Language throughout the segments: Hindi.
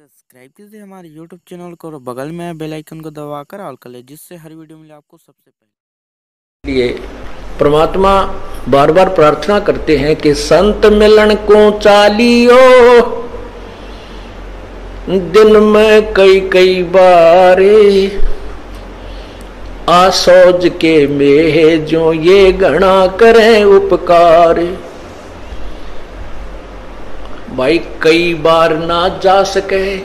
सब्सक्राइब कीजिए हमारे YouTube चैनल को और बगल में बेल आइकन को दबाकर ऑल कर ले, जिससे हर वीडियो मिले आपको सबसे पहले। लिए परमात्मा बार बार प्रार्थना करते हैं कि संत मिलन को चालियो दिन में कई कई बार आसोज के में जो ये घना करें उपकार। भाई कई बार ना जा सके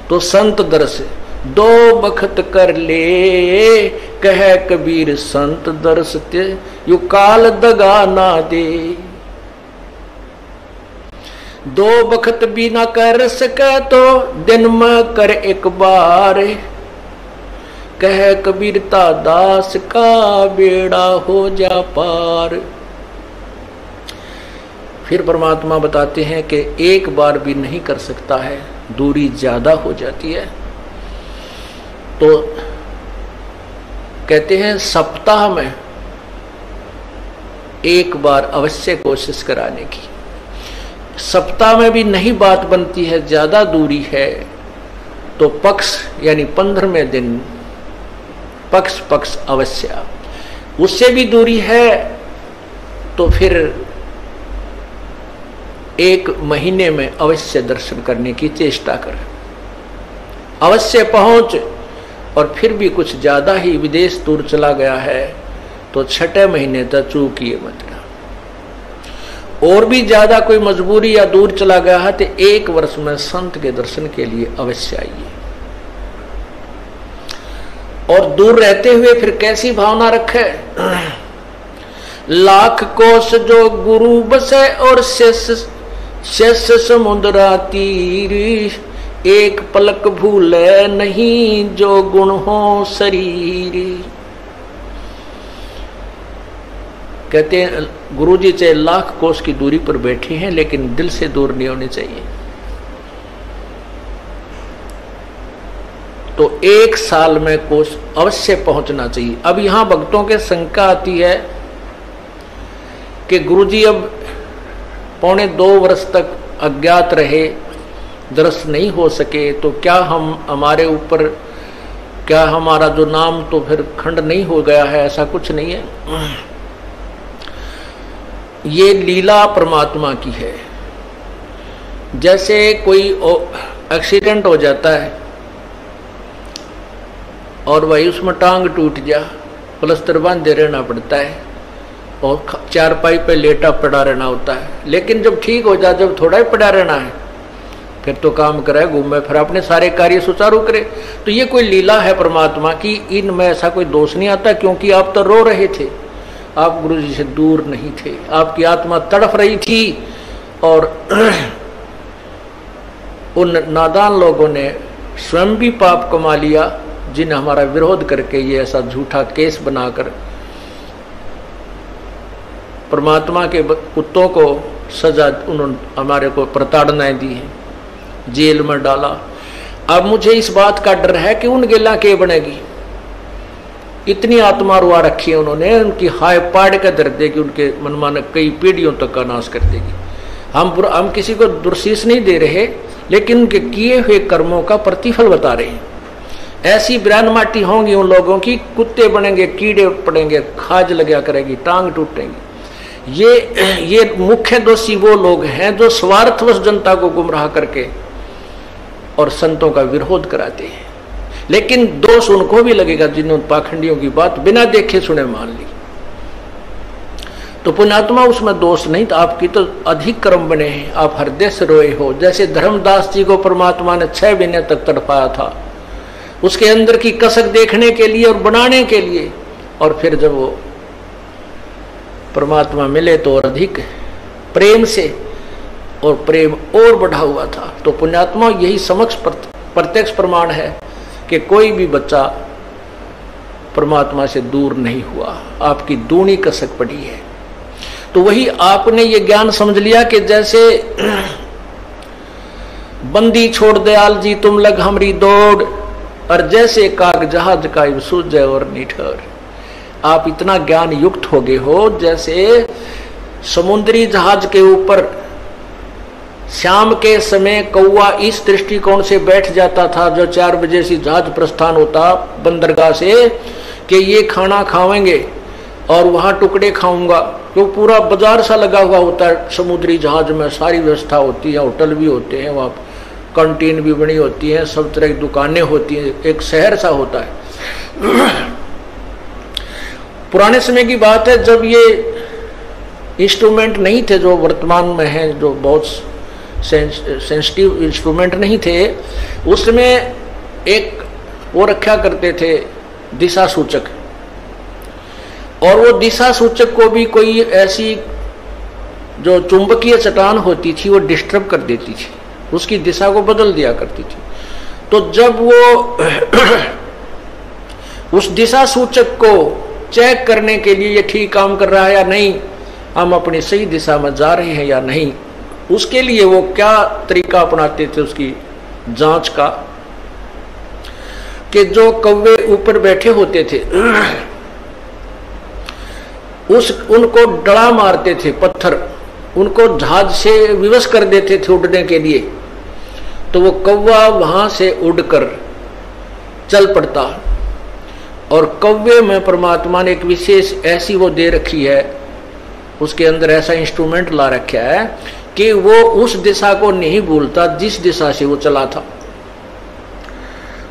तो संत दर्श दो बखत कर ले, कह कबीर संत दर्श ते यू काल दगा ना दे। दो बखत भी ना कर सके तो दिन में कर एक बार, कह कबीरता दास का बेड़ा हो जा पार। फिर परमात्मा बताते हैं कि एक बार भी नहीं कर सकता है, दूरी ज्यादा हो जाती है। तो कहते हैं सप्ताह में एक बार अवश्य कोशिश कराने की। सप्ताह में भी नहीं बात बनती है, ज्यादा दूरी है, तो पक्ष यानी 15वें दिन पक्ष अवश्य। उससे भी दूरी है तो फिर एक महीने में अवश्य दर्शन करने की चेष्टा कर, अवश्य पहुंच। और फिर भी कुछ ज्यादा ही विदेश दूर चला गया है तो 6 महीने तक चूकिए मत। और भी ज्यादा कोई मजबूरी या दूर चला गया है तो 1 वर्ष में संत के दर्शन के लिए अवश्य आइए। और दूर रहते हुए फिर कैसी भावना रखे, लाख कोस जो गुरु बसे और शेष समुद्रा तीर, एक पलक भूले नहीं जो गुण हो शरीर। कहते हैं गुरुजी चाहे लाख कोस की दूरी पर बैठे हैं लेकिन दिल से दूर नहीं होने चाहिए। तो 1 साल में कोस अवश्य पहुंचना चाहिए। अब यहां भक्तों के शंका आती है कि गुरुजी अब 1.25 वर्ष तक अज्ञात रहे, दर्शन नहीं हो सके, तो क्या हमारे ऊपर क्या हमारा जो नाम तो फिर खंड नहीं हो गया है? ऐसा कुछ नहीं है। ये लीला परमात्मा की है। जैसे कोई एक्सीडेंट हो जाता है और वही उसमें टांग टूट जा, प्लास्टर बांधे रहना पड़ता है और चारपाई पे लेटा पड़ा रहना होता है। लेकिन जब ठीक हो जाए, जब थोड़ा ही पड़ा रहना है, फिर तो काम करे, घूमे, फिर अपने सारे कार्य सुचारू करे। तो ये कोई लीला है परमात्मा की, इनमें ऐसा कोई दोष नहीं आता। क्योंकि आप तो रो रहे थे, आप गुरु जी से दूर नहीं थे, आपकी आत्मा तड़फ रही थी। और उन नादान लोगों ने स्वयं भी पाप कमा लिया, जिन्हें हमारा विरोध करके ये ऐसा झूठा केस बनाकर परमात्मा के कुत्तों को सजा उन्होंने हमारे को प्रताड़नाएं दी है, जेल में डाला। अब मुझे इस बात का डर है कि उन गेला के बनेगी। इतनी आत्मा रुआ रखी है उन्होंने, उनकी हाय पाड़ कर दर देगी, उनके मनमाने कई पीढ़ियों तक का नाश कर देगी। हम किसी को दुर्शीष नहीं दे रहे, लेकिन उनके किए हुए कर्मों का प्रतिफल बता रहे हैं। ऐसी बिरान माटी होंगी उन लोगों की, कुत्ते बनेंगे, कीड़े पड़ेंगे, खाज लगा करेगी, टांग टूटेंगी। ये मुख्य दोषी वो लोग हैं जो स्वार्थवश जनता को गुमराह करके और संतों का विरोध कराते हैं। लेकिन दोष उनको भी लगेगा जिन्होंने पाखंडियों की बात बिना देखे सुने मान ली। तो पुण्यात्मा उसमें दोष नहीं, तो आपकी तो अधिक कर्म बने हैं, आप हृदय से रोए हो। जैसे धर्मदास जी को परमात्मा ने 6 महीने तक तड़पाया था, उसके अंदर की कसक देखने के लिए और बनाने के लिए। और फिर जब वो परमात्मा मिले तो और अधिक प्रेम से, और प्रेम और बढ़ा हुआ था। तो पुण्यात्मा यही समक्ष प्रत्यक्ष प्रमाण है कि कोई भी बच्चा परमात्मा से दूर नहीं हुआ, आपकी दूनी कसक पड़ी है। तो वही आपने ये ज्ञान समझ लिया कि जैसे बंदी छोड़ दयाल जी तुम लग हमरी दौड़, और जैसे काग जहाज का सूझे और निठर। आप इतना ज्ञान युक्त हो गए हो, जैसे समुद्री जहाज के ऊपर शाम के समय कौवा इस दृष्टिकोण से बैठ जाता था, जो 4 बजे से जहाज प्रस्थान होता बंदरगाह से, कि ये खाना खाएंगे और वहां टुकड़े खाऊंगा। तो पूरा बाजार सा लगा हुआ होता है समुद्री जहाज में, सारी व्यवस्था होती है, होटल भी होते हैं, वहाँ कैंटीन भी बनी होती है, सब तरह की दुकानें होती हैं, एक शहर सा होता है। पुराने समय की बात है जब ये इंस्ट्रूमेंट नहीं थे जो वर्तमान में हैं, जो बहुत सेंसिटिव इंस्ट्रूमेंट नहीं थे, उसमें एक वो रखा करते थे दिशा सूचक, और वो दिशा सूचक को भी कोई ऐसी जो चुंबकीय चट्टान होती थी वो डिस्टर्ब कर देती थी, उसकी दिशा को बदल दिया करती थी। तो जब वो उस दिशा सूचक को चेक करने के लिए ये ठीक काम कर रहा है या नहीं, हम अपनी सही दिशा में जा रहे हैं या नहीं, उसके लिए वो क्या तरीका अपनाते थे उसकी जांच का, कि जो कौवे ऊपर बैठे होते थे उनको डड़ा मारते थे, पत्थर उनको जहाज से विवश कर देते थे उड़ने के लिए, तो वो कौवा वहां से उड़कर चल पड़ता। और कौवे में परमात्मा ने एक विशेष ऐसी वो दे रखी है, उसके अंदर ऐसा इंस्ट्रूमेंट ला रखा है कि वो उस दिशा को नहीं भूलता जिस दिशा से वो चला था।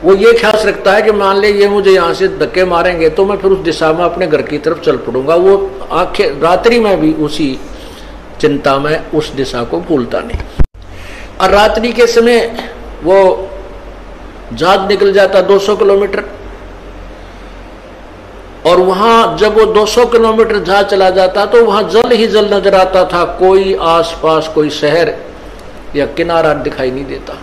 वो ये ख्याल रखता है कि मान ले ये मुझे यहाँ से धक्के मारेंगे तो मैं फिर उस दिशा में अपने घर की तरफ चल पड़ूंगा। वो आंखें रात्रि में भी उसी चिंता में उस दिशा को भूलता नहीं। और रात्रि के समय वो जहाज निकल जाता 200 किलोमीटर, और वहां जब वो 200 किलोमीटर जहाज चला जाता तो वहां जल ही जल नजर आता था, कोई आसपास कोई शहर या किनारा दिखाई नहीं देता।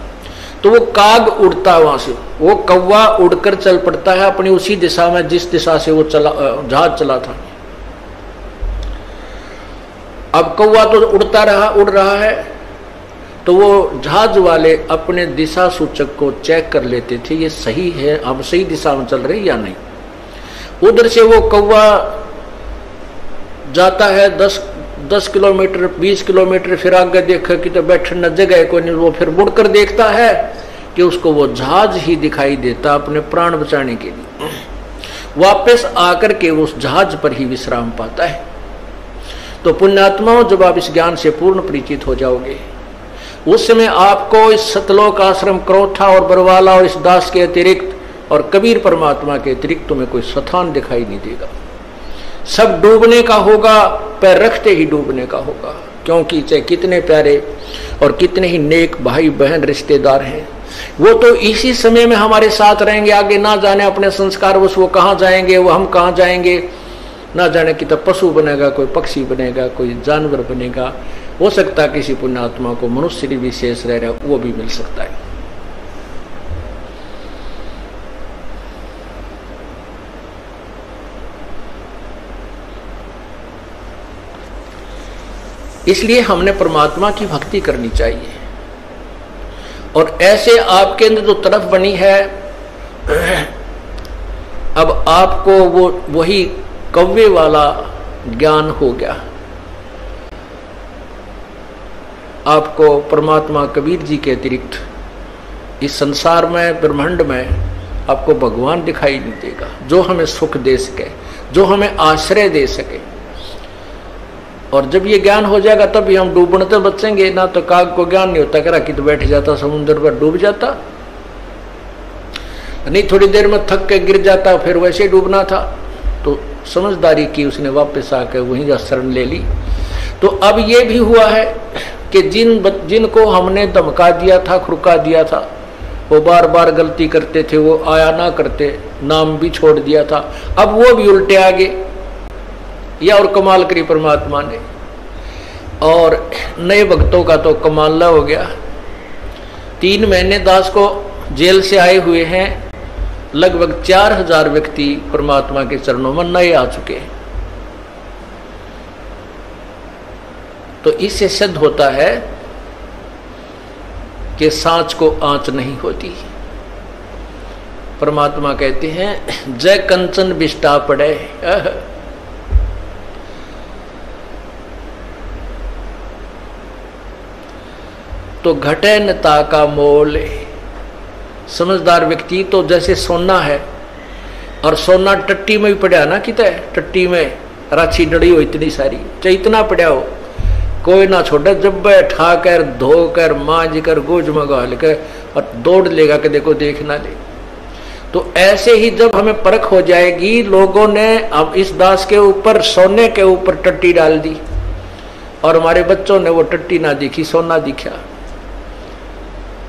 तो वो काग उड़ता वहां से, वो कौवा उड़कर चल पड़ता है अपनी उसी दिशा में जिस दिशा से वो जहाज चला था। अब कौवा तो उड़ता रहा, उड़ रहा है, तो वो जहाज वाले अपने दिशा सूचक को चेक कर लेते थे, ये सही है, हम सही दिशा में चल रहे या नहीं। उधर से वो कौवा जाता है 10 किलोमीटर 20 किलोमीटर, फिर आगे देखा कि तो बैठने जगह कोई नहीं, वो फिर मुड़कर देखता है कि उसको वो जहाज ही दिखाई देता अपने प्राण बचाने के लिए। वापस आकर के उस जहाज पर ही विश्राम पाता है। तो पुण्यात्माओं, जब आप इस ज्ञान से पूर्ण परिचित हो जाओगे, उस समय आपको इस सतलोक आश्रम क्रोथा और बरवाला और इस दास के अतिरिक्त और कबीर परमात्मा के अतिरिक्त तुम्हें कोई स्थान दिखाई नहीं देगा। सब डूबने का होगा, पैर रखते ही डूबने का होगा, क्योंकि चाहे कितने प्यारे और कितने ही नेक भाई बहन रिश्तेदार हैं, वो तो इसी समय में हमारे साथ रहेंगे। आगे ना जाने अपने संस्कार वो कहाँ जाएंगे, वो हम कहाँ जाएंगे, ना जाने कि तो पशु बनेगा, कोई पक्षी बनेगा, कोई जानवर बनेगा। हो सकता है किसी पुण्यात्मा को मनुष्य भी विशेष रह रहा, वो भी मिल सकता है। इसलिए हमने परमात्मा की भक्ति करनी चाहिए। और ऐसे आपके अंदर जो तरफ बनी है, अब आपको वो वही कौवे वाला ज्ञान हो गया। आपको परमात्मा कबीर जी के अतिरिक्त इस संसार में, ब्रह्मांड में आपको भगवान दिखाई नहीं देगा, जो हमें सुख दे सके, जो हमें आश्रय दे सके। और जब ये ज्ञान हो जाएगा तब भी हम डूबने तो बचेंगे ना। तो काग को ज्ञान नहीं होता, करा कि तो बैठ जाता समुद्र पर, डूब जाता नहीं, थोड़ी देर में थक के गिर जाता, फिर वैसे डूबना था। तो समझदारी की उसने, वापस आकर वहीं जा शरण ले ली। तो अब ये भी हुआ है कि जिनको हमने धमका दिया था, खुरका दिया था, वो बार बार गलती करते थे, वो आया ना करते, नाम भी छोड़ दिया था, अब वो भी उल्टे आगे। या और कमाल करी परमात्मा ने, और नए भक्तों का तो कमाल हो गया। 3 महीने दास को जेल से आए हुए हैं, लगभग 4000 व्यक्ति परमात्मा के चरणों में नए आ चुके हैं। तो इससे सिद्ध होता है कि सांच को आंच नहीं होती। परमात्मा कहते हैं, जय कंचन बिष्टा पड़े। तो घटे नता का मोल। समझदार व्यक्ति तो जैसे सोना है, और सोना टट्टी में भी पड़ा ना, कितना टट्टी में राछी डड़ी हो इतनी सारी, चाहे इतना पड़ा हो, कोई ना छोड़े, जब ठा कर धो कर मांझ कर गोज मंगा लेकर और दौड़ लेगा कि देखो देख ना ले। तो ऐसे ही जब हमें परख हो जाएगी, लोगों ने अब इस दास के ऊपर सोने के ऊपर टट्टी डाल दी और हमारे बच्चों ने वो टट्टी ना दिखी, सोना दिखा।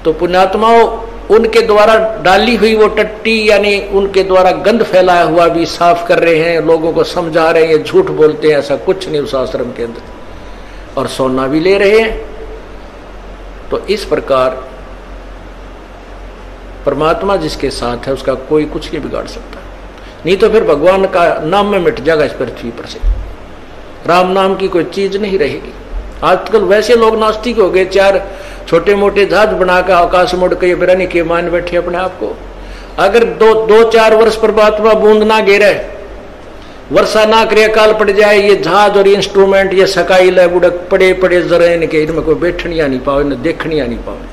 तो पुण्यात्माओं, उनके द्वारा डाली हुई वो टट्टी यानी उनके द्वारा गंध फैलाया हुआ भी साफ कर रहे हैं, लोगों को समझा रहे हैं, झूठ बोलते हैं, ऐसा कुछ नहीं उस आश्रम के अंदर, और सोना भी ले रहे हैं। तो इस प्रकार परमात्मा जिसके साथ है उसका कोई कुछ नहीं बिगाड़ सकता, नहीं तो फिर भगवान का नाम में मिट जाएगा इस पृथ्वी पर से, राम नाम की कोई चीज नहीं रहेगी। आजकल वैसे लोग नास्तिक हो गए, चार छोटे मोटे जहाज बनाकर आकाश मुड़ के बिरानी के मान बैठे अपने आप को। अगर दो चार वर्ष परमात्मा बूंद ना गिरे, वर्षा ना करे, काल पड़ जाए, ये जहाज और इंस्ट्रूमेंट ये सकाइल है बुड़क पड़े पड़े जरा इनके, इनमें कोई बैठनिया नहीं पावे न देखनिया नहीं पावे,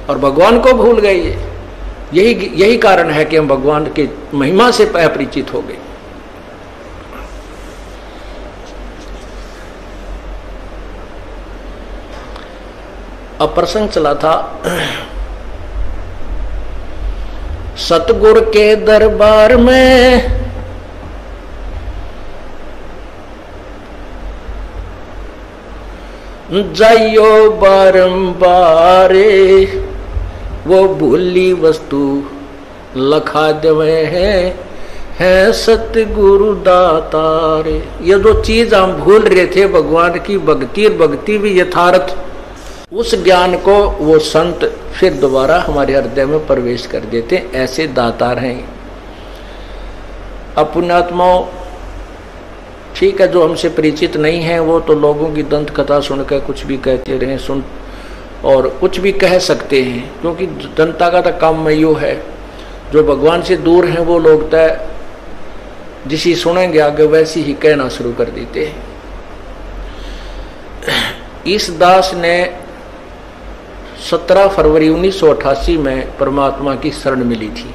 और भगवान को भूल गए। यही कारण है कि हम भगवान के महिमा से अपरिचित हो गए। अब प्रसंग चला था सतगुर के दरबार में जाइयो बारंबार, वो भूली वस्तु लखा देवे है सतगुरु दातारे। ये जो चीज हम भूल रहे थे भगवान की भक्ति, और भक्ति भी यथार्थ, उस ज्ञान को वो संत फिर दोबारा हमारे हृदय में प्रवेश कर देते, ऐसे दातार हैं। अब पुण्यात्माओं, ठीक है, जो हमसे परिचित नहीं है वो तो लोगों की दंत कथा सुनकर कुछ भी कहते रहे, सुन और कुछ भी कह सकते हैं, क्योंकि जनता का तो काम में यो है। जो भगवान से दूर हैं वो लोग तय जिसी सुनेंगे आगे वैसी ही कहना शुरू कर देते हैं। इस दास ने 17 फरवरी 1988 में परमात्मा की शरण मिली थी,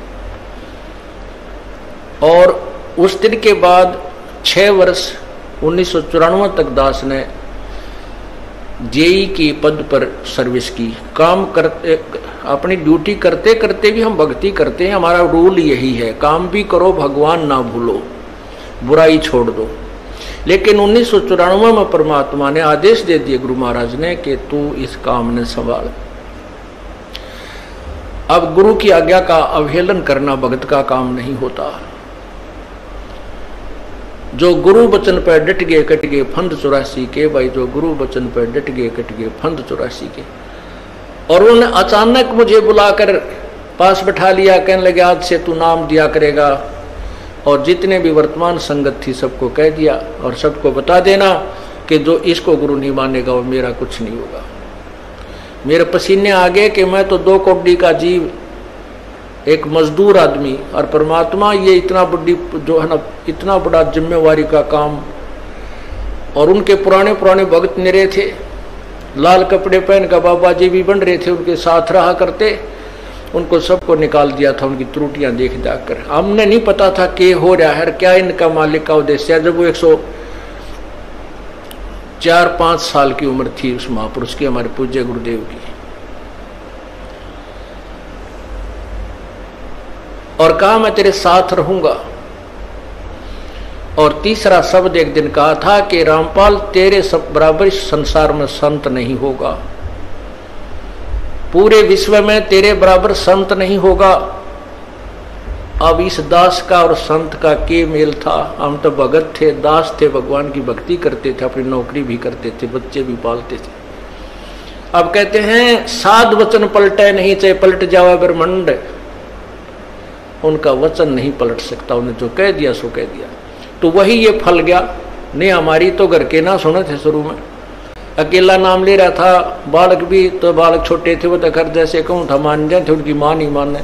और उस दिन के बाद 6 वर्ष 1994 तक दास ने जेई की पद पर सर्विस की। काम करते, अपनी ड्यूटी करते करते भी हम भक्ति करते हैं, हमारा रूल यही है, काम भी करो भगवान ना भूलो, बुराई छोड़ दो। लेकिन 1994 में परमात्मा ने आदेश दे दिए गुरु महाराज ने कि तू इस काम ने संभाल। अब गुरु की आज्ञा का अवहेलन करना भगत का काम नहीं होता। जो गुरु वचन पर डट गए कट गए फंद 84 के, भाई जो गुरु वचन पर डट गए कट गए फंद 84 के। और उन्होंने अचानक मुझे बुलाकर पास बैठा लिया, कहने लगे आज से तू नाम दिया करेगा, और जितने भी वर्तमान संगत थी सबको कह दिया, और सबको बता देना कि जो इसको गुरु नहीं मानेगा वो मेरा कुछ नहीं होगा। मेरे पसीने आ गए कि मैं तो 2 कौड़ी का जीव, एक मजदूर आदमी, और परमात्मा ये इतना बड़ी जो है ना, इतना बड़ा जिम्मेवारी का काम। और उनके पुराने पुराने भक्त निरे थे, लाल कपड़े पहन कर बाबा जी भी बन रहे थे, उनके साथ रहा करते, उनको सबको निकाल दिया था उनकी त्रुटियां देख जाकर। हमने नहीं पता था कि हो रहा है, क्या इनका मालिक का उद्देश्य है। जब वो 104-5 साल की उम्र थी उस महापुरुष की, हमारे पूज्य गुरुदेव की, और कहा मैं तेरे साथ रहूंगा। और तीसरा शब्द एक दिन कहा था कि रामपाल तेरे सब बराबर संसार में संत नहीं होगा, पूरे विश्व में तेरे बराबर संत नहीं होगा। अब इस दास का और संत का के मेल था। हम तो भगत थे, दास थे, भगवान की भक्ति करते थे, अपनी नौकरी भी करते थे, बच्चे भी पालते थे। अब कहते हैं साध वचन पलटे नहीं, चाहे पलट जावे ब्रह्मंड, उनका वचन नहीं पलट सकता, उन्हें जो कह दिया सो कह दिया। तो वही ये फल गया। नहीं हमारी तो घर के ना सुने थे, शुरू में अकेला नाम ले रहा था, बालक भी, तो बालक छोटे थे वो तो घर जैसे कहूँ था मान जाए थे, उनकी माँ नहीं माने,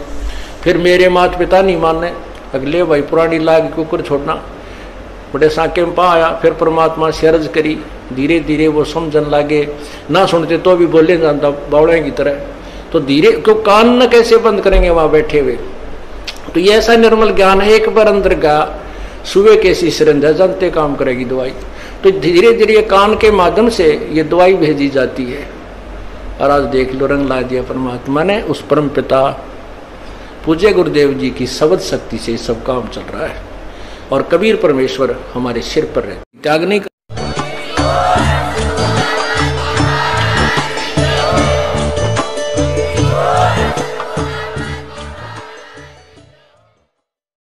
फिर मेरे माता पिता नहीं माने, अगले भाई पुरानी लाग कुकर छोड़ना, बड़े साके में पा आया। फिर परमात्मा से अर्ज करी, धीरे धीरे वो समझन लागे, ना सुनते तो भी बोले जानता बावड़े की तरह। तो धीरे क्यों कान न कैसे बंद करेंगे वहां बैठे हुए। तो ये ऐसा निर्मल ज्ञान है, एक बार अंदर का सुबह कैसी सिरंजा जानते काम करेगी दवाई। तो धीरे धीरे कान के माध्यम से ये दवाई भेजी जाती है। और आज देख लो रंग ला दिया परमात्मा ने, उस परम पिता पूज्य गुरुदेव जी की शब्द शक्ति से सब काम चल रहा है। और कबीर परमेश्वर हमारे सिर पर रहते, त्याग नहीं